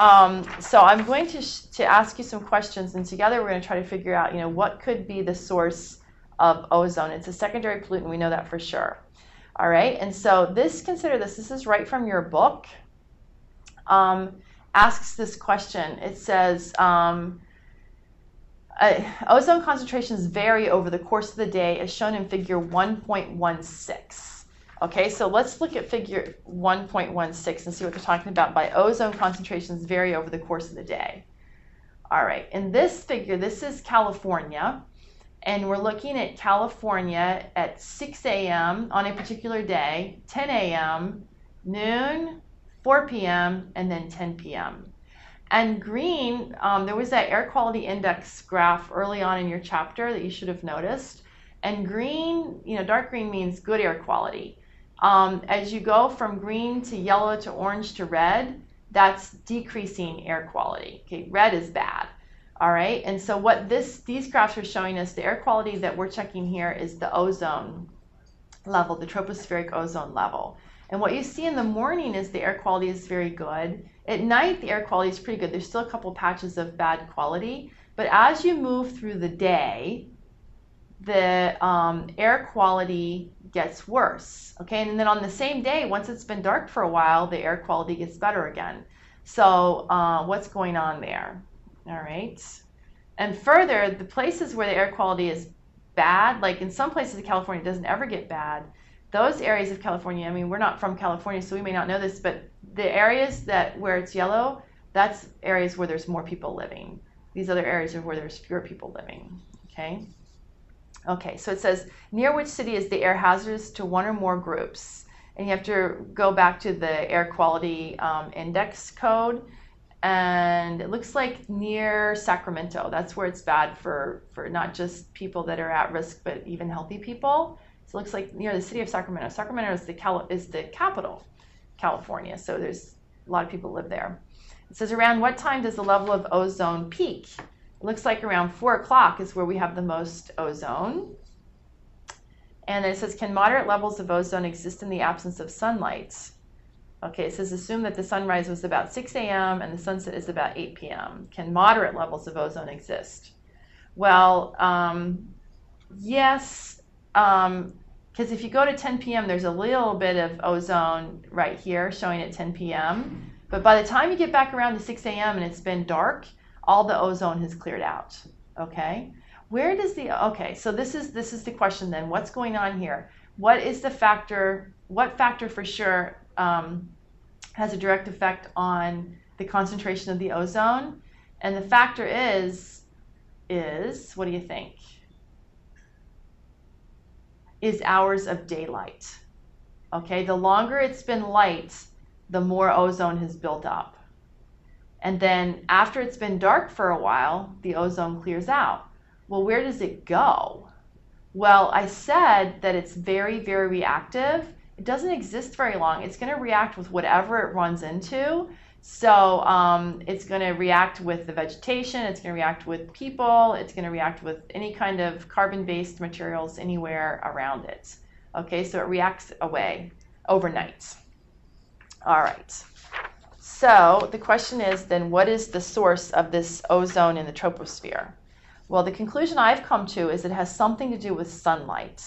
So I'm going to ask you some questions, and together we're going to try to figure out, what could be the source of ozone. It's a secondary pollutant, we know that for sure. All right, and so consider this is right from your book. Asks this question. It says, ozone concentrations vary over the course of the day as shown in figure 1.16. Okay, so let's look at figure 1.16 and see what they're talking about by ozone concentrations vary over the course of the day. All right, in this figure, this is California, and we're looking at California at 6 a.m. on a particular day, 10 a.m., noon, 4 p.m., and then 10 p.m. And green, there was that air quality index graph early on in your chapter that you should have noticed. And green, dark green means good air quality. As you go from green to yellow to orange to red, that's decreasing air quality. Okay, red is bad. All right, and so what these graphs are showing us, the air quality that we're checking here is the ozone level, the tropospheric ozone level. And what you see in the morning is the air quality is very good. At night, the air quality is pretty good. There's still a couple patches of bad quality, but as you move through the day, the air quality gets worse. Okay, and then on the same day, once it's been dark for a while, the air quality gets better again. So what's going on there? All right, and further, the places where the air quality is bad, like in some places of California, it doesn't ever get bad. Those areas of California, I mean, we're not from California, so we may not know this, but the areas where it's yellow, that's areas where there's more people living. These other areas are where there's fewer people living. Okay. Okay, so it says, near which city is the air hazardous to one or more groups? And you have to go back to the air quality index code. And it looks like near Sacramento. That's where it's bad for not just people that are at risk, but even healthy people. So it looks like near the city of Sacramento. Sacramento is the capital, California. So there's a lot of people live there. It says, around what time does the level of ozone peak? It looks like around 4 o'clock is where we have the most ozone. And then it says, can moderate levels of ozone exist in the absence of sunlight? Okay, it says, assume that the sunrise was about 6 a.m. and the sunset is about 8 p.m. Can moderate levels of ozone exist? Well, yes, because if you go to 10 p.m., there's a little bit of ozone right here showing at 10 p.m. But by the time you get back around to 6 a.m. and it's been dark, all the ozone has cleared out. Okay, where does okay, so this is the question then. What's going on here? What is the factor? What factor for sure has a direct effect on the concentration of the ozone? And the factor is what do you think? Is hours of daylight. Okay, the longer it's been light, the more ozone has built up. And then after it's been dark for a while, the ozone clears out. Well, where does it go? Well, I said that it's very, very reactive. It doesn't exist very long. It's going to react with whatever it runs into. So it's going to react with the vegetation. It's going to react with people. It's going to react with any kind of carbon-based materials anywhere around it. Okay, so it reacts away overnight. All right. So the question is then, what is the source of this ozone in the troposphere? Well, the conclusion I've come to is it has something to do with sunlight.